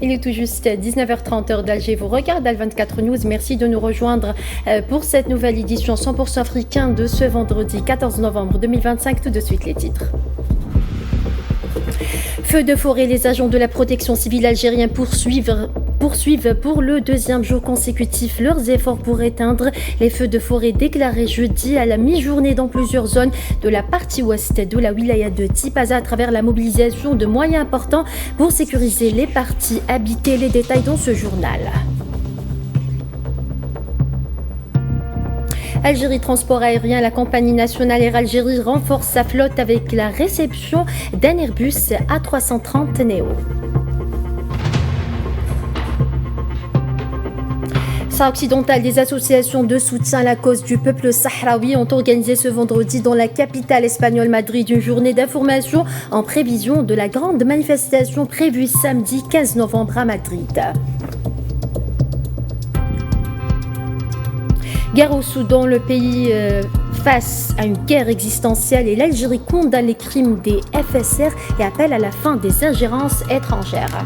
Il est tout juste 19h30 heure d'Alger. Vous regardez Al24 News. Merci de nous rejoindre pour cette nouvelle édition 100% africain de ce vendredi 14 novembre 2025. Tout de suite les titres. Feux de forêt, les agents de la protection civile algérienne poursuivent pour le deuxième jour consécutif leurs efforts pour éteindre les feux de forêt déclarés jeudi à la mi-journée dans plusieurs zones de la partie ouest de la wilaya de Tipaza à travers la mobilisation de moyens importants pour sécuriser les parties habitées. Les détails dans ce journal. Algérie Transport Aérien, la compagnie nationale Air Algérie renforce sa flotte avec la réception d'un Airbus A330 Neo. Sahara occidental, des associations de soutien à la cause du peuple sahraoui ont organisé ce vendredi dans la capitale espagnole Madrid une journée d'information en prévision de la grande manifestation prévue samedi 15 novembre à Madrid. Guerre au Soudan, le pays face à une guerre existentielle et l'Algérie condamne les crimes des FSR et appelle à la fin des ingérences étrangères.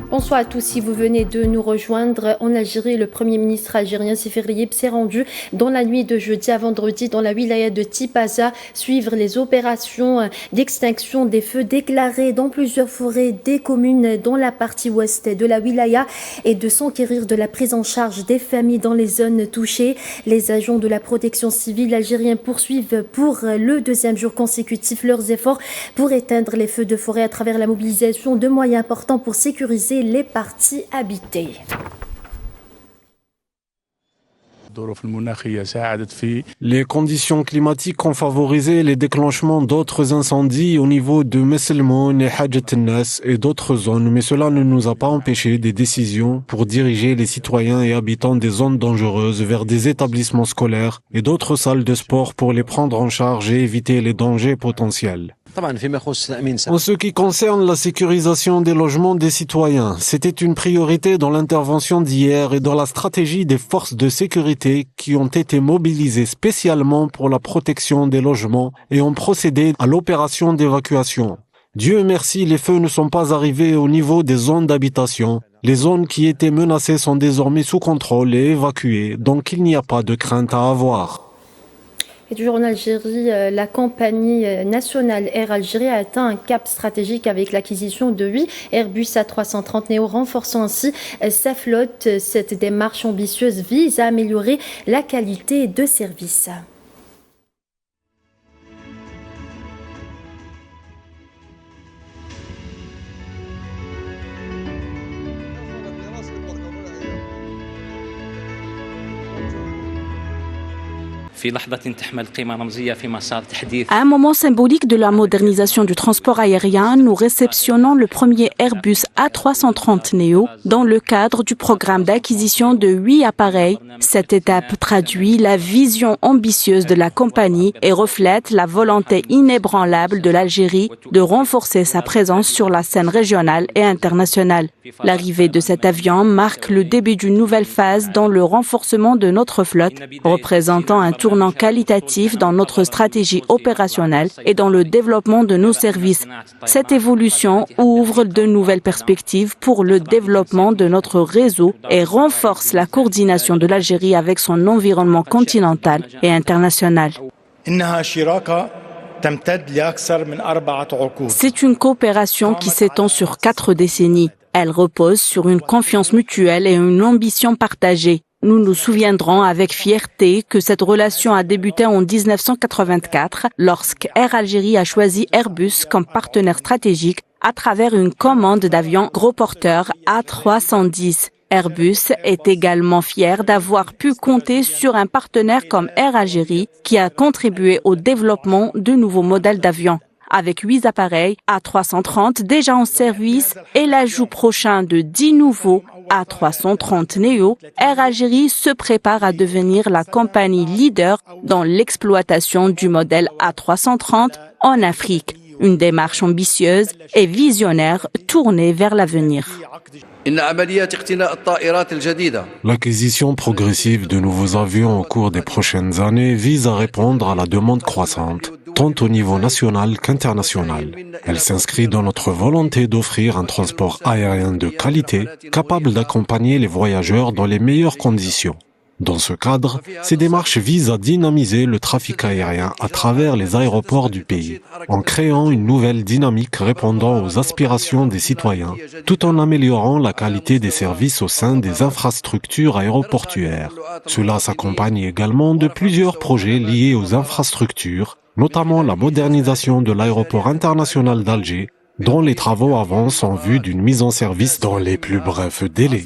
Bonsoir à tous, si vous venez de nous rejoindre en Algérie, le Premier ministre algérien Sefer Yeb s'est rendu dans la nuit de jeudi à vendredi dans la wilaya de Tipaza, suivre les opérations d'extinction des feux déclarés dans plusieurs forêts des communes dans la partie ouest de la wilaya et de s'enquérir de la prise en charge des familles dans les zones touchées. Les agents de la protection civile algérienne poursuivent pour le deuxième jour consécutif leurs efforts pour éteindre les feux de forêt à travers la mobilisation de moyens importants pour sécuriser les parties habitées. Les conditions climatiques ont favorisé les déclenchements d'autres incendies au niveau de Messelmoun et Hadjet Nas et d'autres zones, mais cela ne nous a pas empêché des décisions pour diriger les citoyens et habitants des zones dangereuses vers des établissements scolaires et d'autres salles de sport pour les prendre en charge et éviter les dangers potentiels. En ce qui concerne la sécurisation des logements des citoyens, c'était une priorité dans l'intervention d'hier et dans la stratégie des forces de sécurité qui ont été mobilisées spécialement pour la protection des logements et ont procédé à l'opération d'évacuation. Dieu merci, les feux ne sont pas arrivés au niveau des zones d'habitation. Les zones qui étaient menacées sont désormais sous contrôle et évacuées, donc il n'y a pas de crainte à avoir. Et toujours en Algérie, la compagnie nationale Air Algérie a atteint un cap stratégique avec l'acquisition de 8 Airbus A330 Neo, renforçant ainsi sa flotte. Cette démarche ambitieuse vise à améliorer la qualité de service. À un moment symbolique de la modernisation du transport aérien, nous réceptionnons le premier Airbus A330 Neo dans le cadre du programme d'acquisition de 8 appareils. Cette étape traduit la vision ambitieuse de la compagnie et reflète la volonté inébranlable de l'Algérie de renforcer sa présence sur la scène régionale et internationale. L'arrivée de cet avion marque le début d'une nouvelle phase dans le renforcement de notre flotte, représentant un tournant qualitatif dans notre stratégie opérationnelle et dans le développement de nos services. Cette évolution ouvre de nouvelles perspectives pour le développement de notre réseau et renforce la coordination de l'Algérie avec son environnement continental et international. C'est une coopération qui s'étend sur 4 décennies. Elle repose sur une confiance mutuelle et une ambition partagée. Nous nous souviendrons avec fierté que cette relation a débuté en 1984 lorsque Air Algérie a choisi Airbus comme partenaire stratégique à travers une commande d'avions gros porteurs A310. Airbus est également fier d'avoir pu compter sur un partenaire comme Air Algérie qui a contribué au développement de nouveaux modèles d'avions. Avec 8 appareils A330 déjà en service et l'ajout prochain de 10 nouveaux A330 Neo, Air Algérie se prépare à devenir la compagnie leader dans l'exploitation du modèle A330 en Afrique. Une démarche ambitieuse et visionnaire tournée vers l'avenir. L'acquisition progressive de nouveaux avions au cours des prochaines années vise à répondre à la demande croissante, tant au niveau national qu'international. Elle s'inscrit dans notre volonté d'offrir un transport aérien de qualité, capable d'accompagner les voyageurs dans les meilleures conditions. Dans ce cadre, ces démarches visent à dynamiser le trafic aérien à travers les aéroports du pays, en créant une nouvelle dynamique répondant aux aspirations des citoyens, tout en améliorant la qualité des services au sein des infrastructures aéroportuaires. Cela s'accompagne également de plusieurs projets liés aux infrastructures, notamment la modernisation de l'aéroport international d'Alger, dont les travaux avancent en vue d'une mise en service dans les plus brefs délais.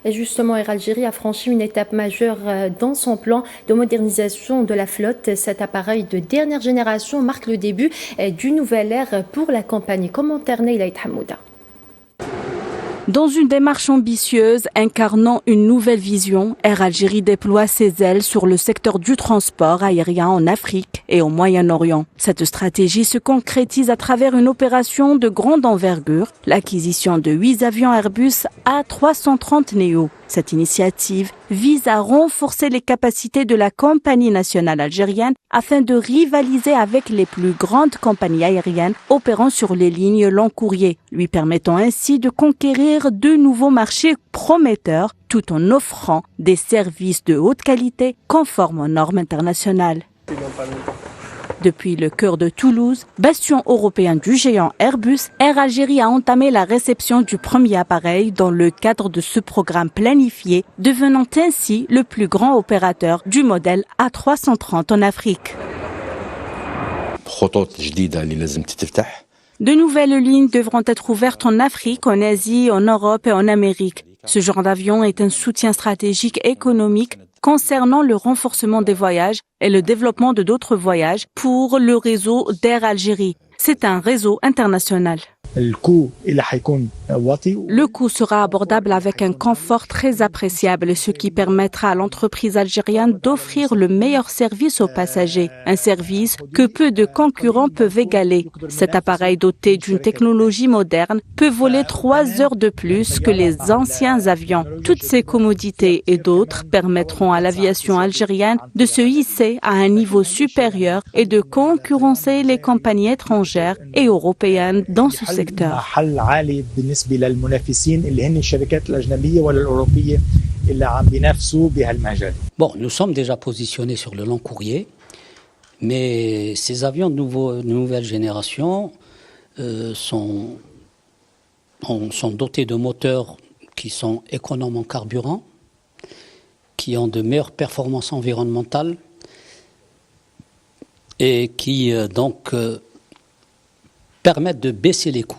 Et justement, Air Algérie a franchi une étape majeure dans son plan de modernisation de la flotte. Cet appareil de dernière génération marque le début d'une nouvelle ère pour la compagnie. Commentaire Neyla Hamouda. Dans une démarche ambitieuse incarnant une nouvelle vision, Air Algérie déploie ses ailes sur le secteur du transport aérien en Afrique et au Moyen-Orient. Cette stratégie se concrétise à travers une opération de grande envergure, l'acquisition de 8 avions Airbus A330neo. Cette initiative vise à renforcer les capacités de la compagnie nationale algérienne afin de rivaliser avec les plus grandes compagnies aériennes opérant sur les lignes long courrier, lui permettant ainsi de conquérir de nouveaux marchés prometteurs tout en offrant des services de haute qualité conformes aux normes internationales. Depuis le cœur de Toulouse, bastion européen du géant Airbus, Air Algérie a entamé la réception du premier appareil dans le cadre de ce programme planifié, devenant ainsi le plus grand opérateur du modèle A330 en Afrique. De nouvelles lignes devront être ouvertes en Afrique, en Asie, en Europe et en Amérique. Ce genre d'avion est un soutien stratégique économique concernant le renforcement des voyages et le développement de d'autres voyages pour le réseau d'Air Algérie. C'est un réseau international. Le coût sera abordable avec un confort très appréciable, ce qui permettra à l'entreprise algérienne d'offrir le meilleur service aux passagers, un service que peu de concurrents peuvent égaler. Cet appareil doté d'une technologie moderne peut voler 3 heures de plus que les anciens avions. Toutes ces commodités et d'autres permettront à l'aviation algérienne de se hisser à un niveau supérieur et de concurrencer les compagnies étrangères et européennes dans ce secteur. Bon, nous sommes déjà positionnés sur le long courrier, mais ces avions de nouvelle génération sont dotés de moteurs qui sont économes en carburant, qui ont de meilleures performances environnementales et qui permettent de baisser les coûts.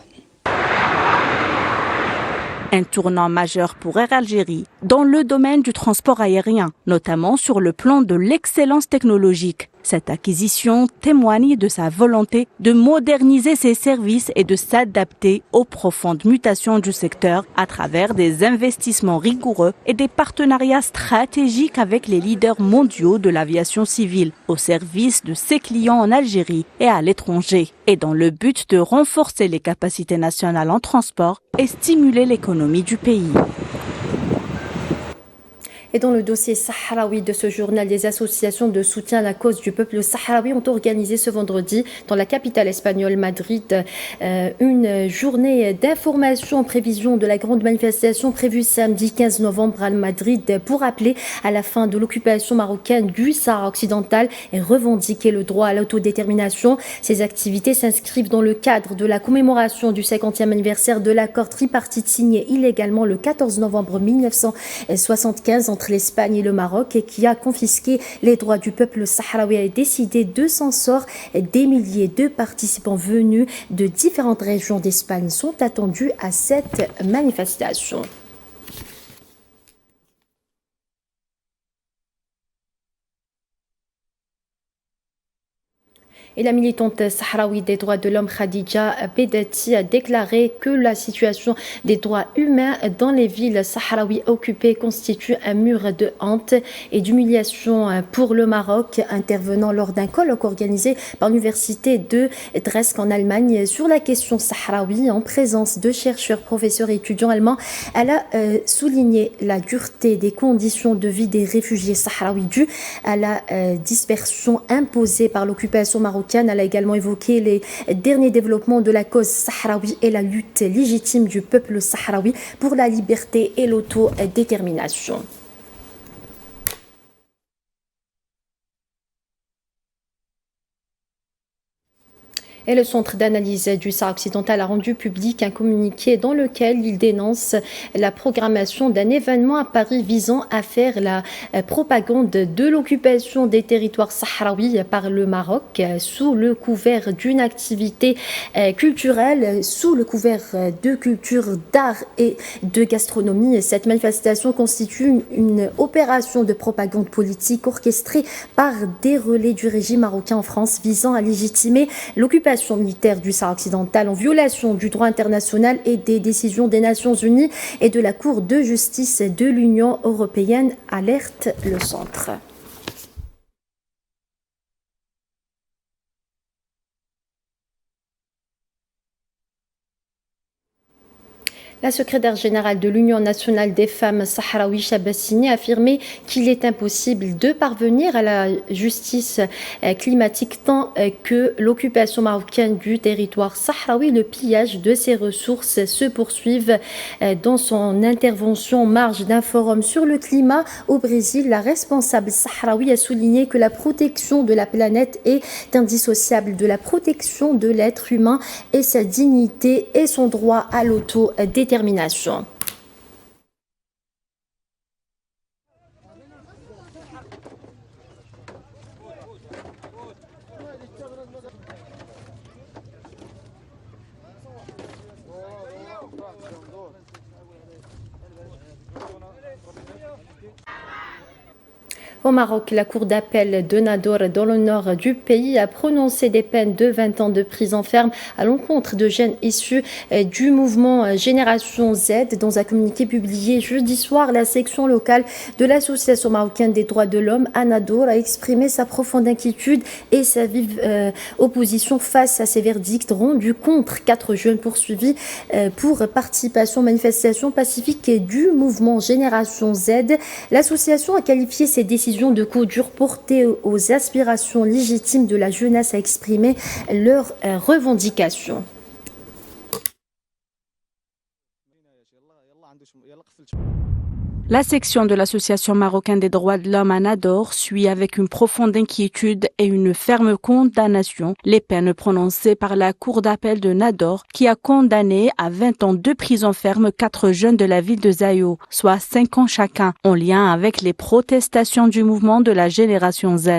Un tournant majeur pour Air Algérie dans le domaine du transport aérien, notamment sur le plan de l'excellence technologique. Cette acquisition témoigne de sa volonté de moderniser ses services et de s'adapter aux profondes mutations du secteur à travers des investissements rigoureux et des partenariats stratégiques avec les leaders mondiaux de l'aviation civile au service de ses clients en Algérie et à l'étranger, et dans le but de renforcer les capacités nationales en transport et stimuler l'économie du pays. Et dans le dossier sahraoui de ce journal, les associations de soutien à la cause du peuple sahraoui ont organisé ce vendredi dans la capitale espagnole Madrid une journée d'information en prévision de la grande manifestation prévue samedi 15 novembre à Madrid pour appeler à la fin de l'occupation marocaine du Sahara occidental et revendiquer le droit à l'autodétermination. Ces activités s'inscrivent dans le cadre de la commémoration du 50e anniversaire de l'accord tripartite signé illégalement le 14 novembre 1975 entre l'Espagne et le Maroc et qui a confisqué les droits du peuple sahraoui et décidé de s'en sort. Des milliers de participants venus de différentes régions d'Espagne sont attendus à cette manifestation. Et la militante sahraoui des droits de l'homme Khadija Bedati a déclaré que la situation des droits humains dans les villes sahraouies occupées constitue un mur de honte et d'humiliation pour le Maroc, intervenant lors d'un colloque organisé par l'université de Dresde en Allemagne sur la question sahraoui en présence de chercheurs, professeurs et étudiants allemands. Elle a souligné la dureté des conditions de vie des réfugiés sahraouis dues à la dispersion imposée par l'occupation marocaine. Elle a également évoqué les derniers développements de la cause sahraoui et la lutte légitime du peuple sahraoui pour la liberté et l'autodétermination. Et le Centre d'analyse du Sahara occidental a rendu public un communiqué dans lequel il dénonce la programmation d'un événement à Paris visant à faire la propagande de l'occupation des territoires sahraouis par le Maroc sous le couvert d'une activité culturelle, sous le couvert de culture, d'art et de gastronomie. Cette manifestation constitue une opération de propagande politique orchestrée par des relais du régime marocain en France visant à légitimer l'occupation militaire du Sahara occidental en violation du droit international et des décisions des Nations Unies et de la Cour de justice de l'Union européenne, alerte le centre. La secrétaire générale de l'Union nationale des femmes sahraouis, Chabassini, a affirmé qu'il est impossible de parvenir à la justice climatique tant que l'occupation marocaine du territoire sahraoui, le pillage de ses ressources se poursuivent. Dans son intervention en marge d'un forum sur le climat au Brésil, la responsable sahraoui a souligné que la protection de la planète est indissociable de la protection de l'être humain et sa dignité et son droit à l'autodétermination. Au Maroc, la cour d'appel de Nador, dans le nord du pays, a prononcé des peines de 20 ans de prison ferme à l'encontre de jeunes issus du mouvement Génération Z. Dans un communiqué publié jeudi soir, la section locale de l'Association marocaine des droits de l'homme à Nador a exprimé sa profonde inquiétude et sa vive opposition face à ces verdicts rendus contre 4 jeunes poursuivis pour participation aux manifestations pacifiques du mouvement Génération Z. L'association a qualifié ces décisions de coups durs portés aux aspirations légitimes de la jeunesse à exprimer leurs revendications. La section de l'Association marocaine des droits de l'homme à Nador suit avec une profonde inquiétude et une ferme condamnation les peines prononcées par la Cour d'appel de Nador qui a condamné à 20 ans de prison ferme 4 jeunes de la ville de Zayo, soit 5 ans chacun, en lien avec les protestations du mouvement de la Génération Z.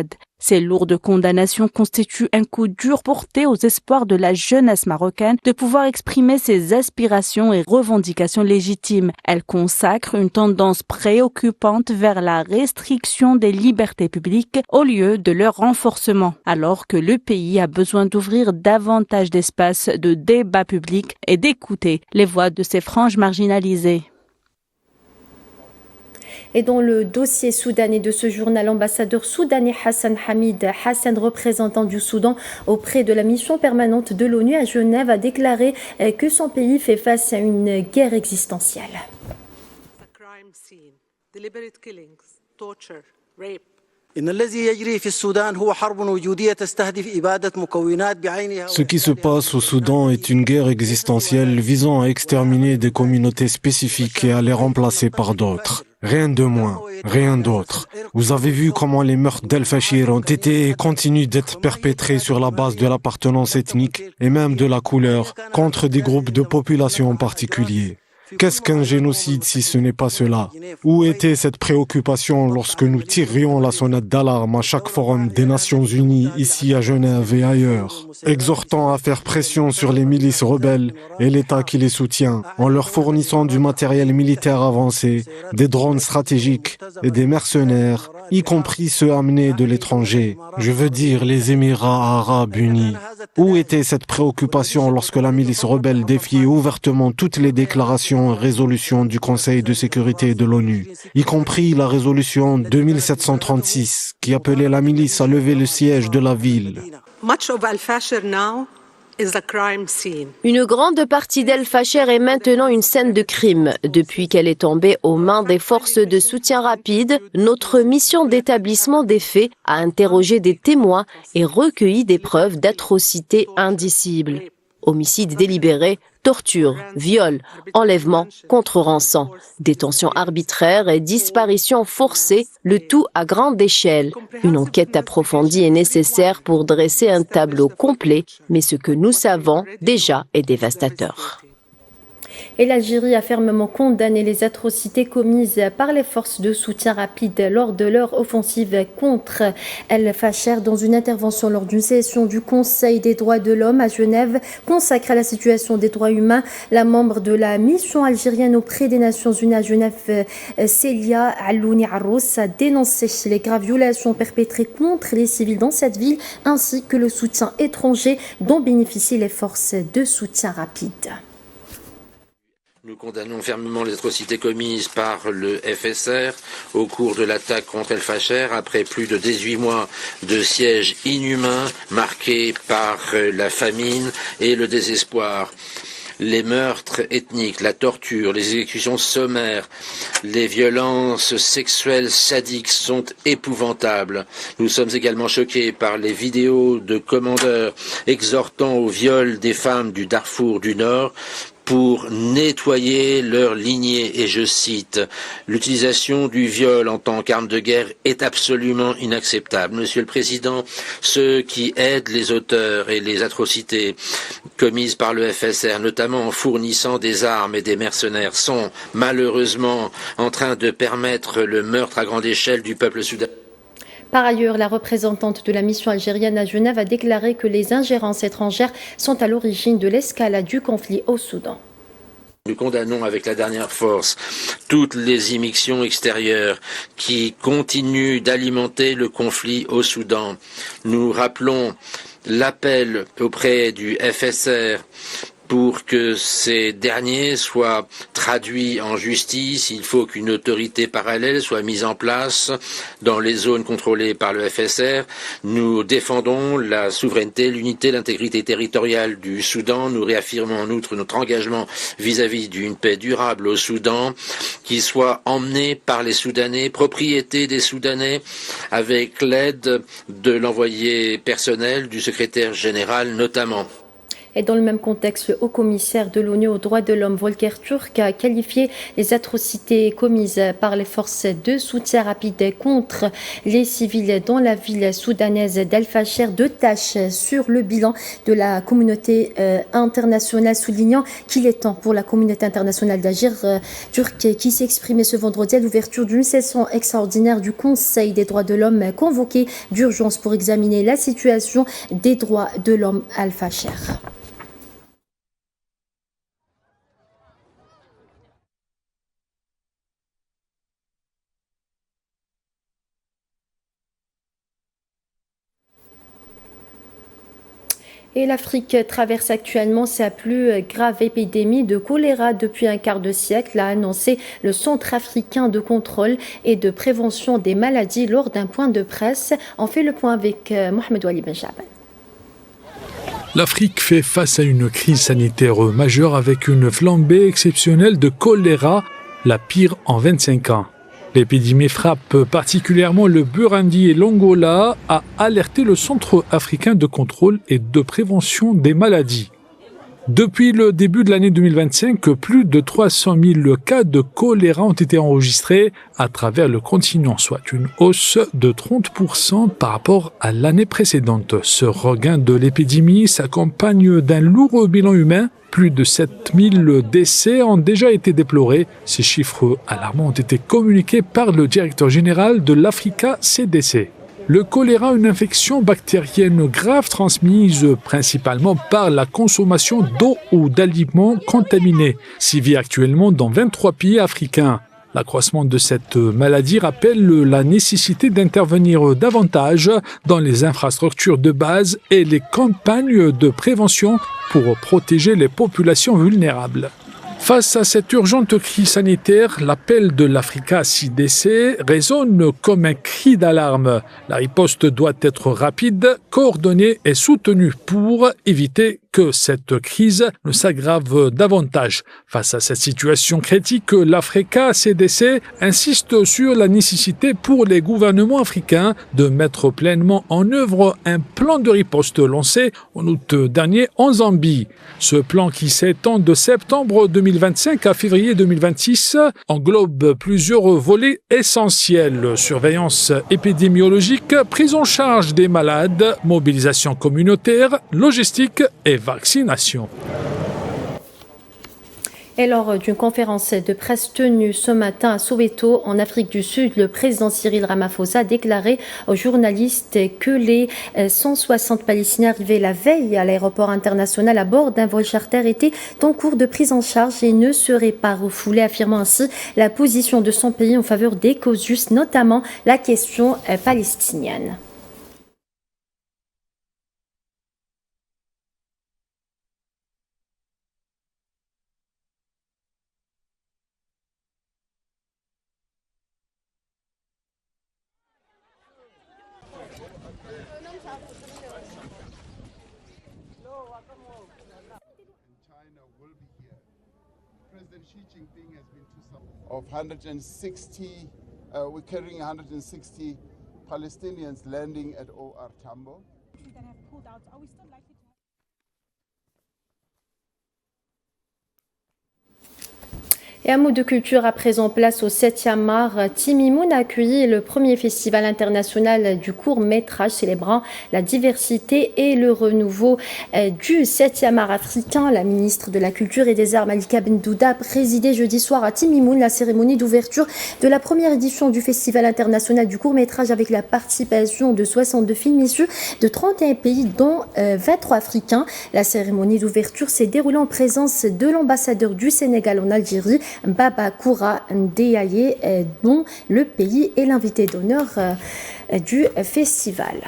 Ces lourdes condamnations constituent un coup dur porté aux espoirs de la jeunesse marocaine de pouvoir exprimer ses aspirations et revendications légitimes. Elles consacrent une tendance préoccupante vers la restriction des libertés publiques au lieu de leur renforcement, alors que le pays a besoin d'ouvrir davantage d'espace de débat public et d'écouter les voix de ses franges marginalisées. Et dans le dossier soudanais de ce journal, l'ambassadeur soudanais Hassan Hamid Hassan, représentant du Soudan auprès de la mission permanente de l'ONU à Genève, a déclaré que son pays fait face à une guerre existentielle. Ce qui se passe au Soudan est une guerre existentielle visant à exterminer des communautés spécifiques et à les remplacer par d'autres. Rien de moins, rien d'autre. Vous avez vu comment les meurtres d'Al-Fashir ont été et continuent d'être perpétrés sur la base de l'appartenance ethnique et même de la couleur contre des groupes de population en particulier. Qu'est-ce qu'un génocide si ce n'est pas cela? Où était cette préoccupation lorsque nous tirions la sonnette d'alarme à chaque forum des Nations Unies, ici à Genève et ailleurs, exhortant à faire pression sur les milices rebelles et l'État qui les soutient, en leur fournissant du matériel militaire avancé, des drones stratégiques et des mercenaires, y compris ceux amenés de l'étranger. Je veux dire les Émirats arabes unis. Où était cette préoccupation lorsque la milice rebelle défiait ouvertement toutes les déclarations et résolutions du Conseil de sécurité de l'ONU, y compris la résolution 2736 qui appelait la milice à lever le siège de la ville? Une grande partie d'El Fasher est maintenant une scène de crime. Depuis qu'elle est tombée aux mains des forces de soutien rapide, notre mission d'établissement des faits a interrogé des témoins et recueilli des preuves d'atrocités indicibles. Homicides délibérés, torture, viol, enlèvement contre rançon, détention arbitraire et disparition forcée, le tout à grande échelle. Une enquête approfondie est nécessaire pour dresser un tableau complet, mais ce que nous savons déjà est dévastateur. Et l'Algérie a fermement condamné les atrocités commises par les forces de soutien rapide lors de leur offensive contre El Fasher. Dans une intervention lors d'une session du Conseil des droits de l'homme à Genève consacrée à la situation des droits humains, la membre de la mission algérienne auprès des Nations Unies à Genève, Célia Alouni Arous, a dénoncé les graves violations perpétrées contre les civils dans cette ville ainsi que le soutien étranger dont bénéficient les forces de soutien rapide. Nous condamnons fermement les atrocités commises par le FSR au cours de l'attaque contre El Fasher après plus de 18 mois de siège inhumain marqué par la famine et le désespoir. Les meurtres ethniques, la torture, les exécutions sommaires, les violences sexuelles sadiques sont épouvantables. Nous sommes également choqués par les vidéos de commandeurs exhortant au viol des femmes du Darfour du Nord pour nettoyer leur lignée, et je cite, « L'utilisation du viol en tant qu'arme de guerre est absolument inacceptable. » Monsieur le Président, ceux qui aident les auteurs et les atrocités commises par le FSR, notamment en fournissant des armes et des mercenaires, sont malheureusement en train de permettre le meurtre à grande échelle du peuple soudanais. Par ailleurs, la représentante de la mission algérienne à Genève a déclaré que les ingérences étrangères sont à l'origine de l'escalade du conflit au Soudan. Nous condamnons avec la dernière force toutes les immixtions extérieures qui continuent d'alimenter le conflit au Soudan. Nous rappelons l'appel auprès du FSR pour que ces derniers soient traduits en justice. Il faut qu'une autorité parallèle soit mise en place dans les zones contrôlées par le FSR. Nous défendons la souveraineté, l'unité, l'intégrité territoriale du Soudan. Nous réaffirmons en outre notre engagement vis-à-vis d'une paix durable au Soudan qui soit emmenée par les Soudanais, propriété des Soudanais, avec l'aide de l'envoyé personnel, du secrétaire général notamment. Et dans le même contexte, le haut-commissaire de l'ONU aux droits de l'homme, Volker Turk, a qualifié les atrocités commises par les forces de soutien rapide contre les civils dans la ville soudanaise d'El Fasher de tâches sur le bilan de la communauté internationale, soulignant qu'il est temps pour la communauté internationale d'agir. Turk qui s'exprimait ce vendredi à l'ouverture d'une session extraordinaire du Conseil des droits de l'homme convoqué d'urgence pour examiner la situation des droits de l'homme à El Fasher. Et l'Afrique traverse actuellement sa plus grave épidémie de choléra depuis un quart de siècle, a annoncé le Centre africain de contrôle et de prévention des maladies lors d'un point de presse. On fait le point avec Mohamed Wali Benjaban. L'Afrique fait face à une crise sanitaire majeure avec une flambée exceptionnelle de choléra, la pire en 25 ans. L'épidémie frappe particulièrement le Burundi et l'Angola, a alerté le Centre africain de contrôle et de prévention des maladies. Depuis le début de l'année 2025, plus de 300 000 cas de choléra ont été enregistrés à travers le continent, soit une hausse de 30% par rapport à l'année précédente. Ce regain de l'épidémie s'accompagne d'un lourd bilan humain. Plus de 7000 décès ont déjà été déplorés. Ces chiffres alarmants ont été communiqués par le directeur général de l'Africa CDC. Le choléra, une infection bactérienne grave transmise principalement par la consommation d'eau ou d'aliments contaminés, sévit actuellement dans 23 pays africains. L'accroissement de cette maladie rappelle la nécessité d'intervenir davantage dans les infrastructures de base et les campagnes de prévention pour protéger les populations vulnérables. Face à cette urgente crise sanitaire, l'appel de l'Africa CDC résonne comme un cri d'alarme. La riposte doit être rapide, coordonnée et soutenue pour éviter que cette crise ne s'aggrave davantage. Face à cette situation critique, l'Africa CDC insiste sur la nécessité pour les gouvernements africains de mettre pleinement en œuvre un plan de riposte lancé en août dernier en Zambie. Ce plan qui s'étend de septembre 2025 à février 2026 englobe plusieurs volets essentiels: surveillance épidémiologique, prise en charge des malades, mobilisation communautaire, logistique et vaccination. Et lors d'une conférence de presse tenue ce matin à Soweto, en Afrique du Sud, le président Cyril Ramaphosa a déclaré aux journalistes que les 160 Palestiniens arrivés la veille à l'aéroport international à bord d'un vol charter étaient en cours de prise en charge et ne seraient pas refoulés, affirmant ainsi la position de son pays en faveur des causes justes, notamment la question palestinienne. Of 160, we're carrying 160 Palestinians landing at OR Tambo. That have pulled out. Are we still likely to? Et un mot de culture à présent, place au 7e art. Timimoun a accueilli le premier festival international du court-métrage célébrant la diversité et le renouveau du 7e art africain. La ministre de la Culture et des Arts, Malika Bendouda, a présidé jeudi soir à Timimoun la cérémonie d'ouverture de la première édition du festival international du court-métrage avec la participation de 62 films issus de 31 pays, dont 23 africains. La cérémonie d'ouverture s'est déroulée en présence de l'ambassadeur du Sénégal en Algérie, Baba Koura Ndeyaye, dont le pays est l'invité d'honneur du festival.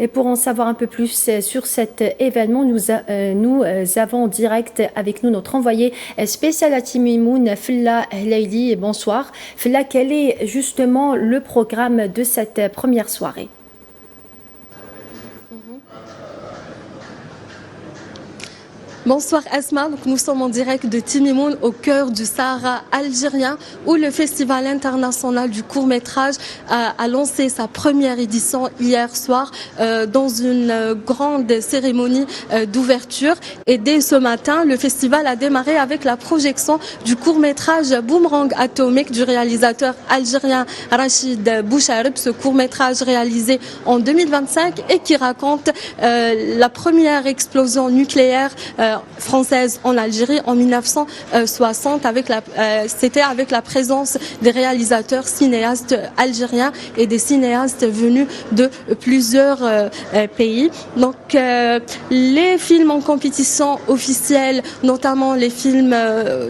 Et pour en savoir un peu plus sur cet événement, nous avons en direct avec nous notre envoyé spécial à Timimoun, Filla Hleili. Bonsoir. Filla, quel est justement le programme de cette première soirée ? Bonsoir Asma, donc nous sommes en direct de Timimoun au cœur du Sahara algérien où le Festival international du court-métrage a lancé sa première édition hier soir dans une grande cérémonie d'ouverture. Et dès ce matin, le festival a démarré avec la projection du court-métrage Boomerang atomique du réalisateur algérien Rachid Bouchareb, ce court-métrage réalisé en 2025 et qui raconte la première explosion nucléaire française en Algérie en 1960 c'était avec la présence des réalisateurs cinéastes algériens et des cinéastes venus de plusieurs pays. Donc les films en compétition officielle, notamment les films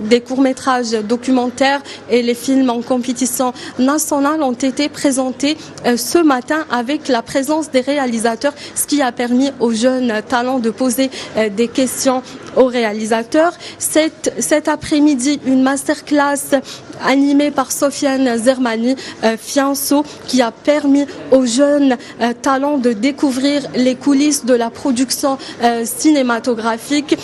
des courts-métrages documentaires et les films en compétition nationale ont été présentés ce matin avec la présence des réalisateurs, ce qui a permis aux jeunes talents de poser des questions aux réalisateurs. Cet après-midi, une masterclass animée par Sofiane Zermani Fianso qui a permis aux jeunes talents de découvrir les coulisses de la production cinématographique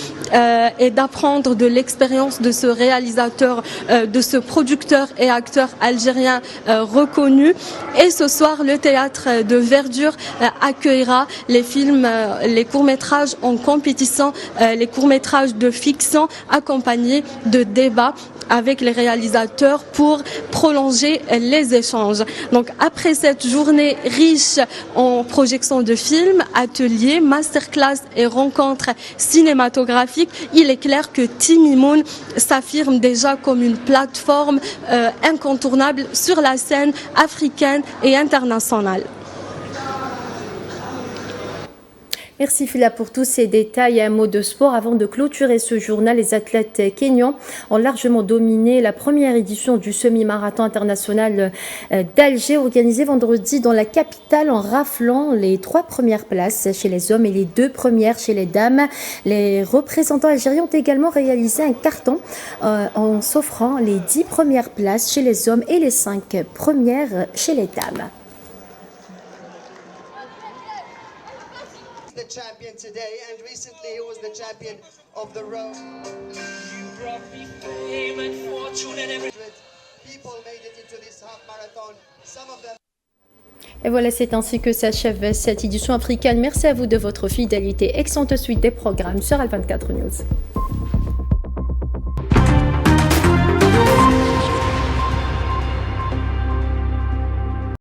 et d'apprendre de l'expérience de ce réalisateur, de ce producteur et acteur algérien reconnu. Et ce soir, le théâtre de Verdure accueillera les films, les courts-métrages en compétition, les courts-métrages de fiction accompagnés de débats avec les réalisateurs pour prolonger les échanges. Donc après cette journée riche en projections de films, ateliers, masterclass et rencontres cinématographiques, il est clair que Timimoun s'affirme déjà comme une plateforme incontournable sur la scène africaine et internationale. Merci Phila pour tous ces détails et un mot de sport. Avant de clôturer ce journal, les athlètes kenyans ont largement dominé la première édition du semi-marathon international d'Alger organisé vendredi dans la capitale en raflant les 3 premières places chez les hommes et les 2 premières chez les dames. Les représentants algériens ont également réalisé un carton en s'offrant les 10 premières places chez les hommes et les 5 premières chez les dames. The champion today, and recently he was the champion of the road. You brought me fame and fortune and everything. People made it into this half marathon. Some of them. Et voilà, c'est ainsi que s'achève cette édition africaine. Merci à vous de votre fidélité. Excellente suite des programmes sur Al24 News.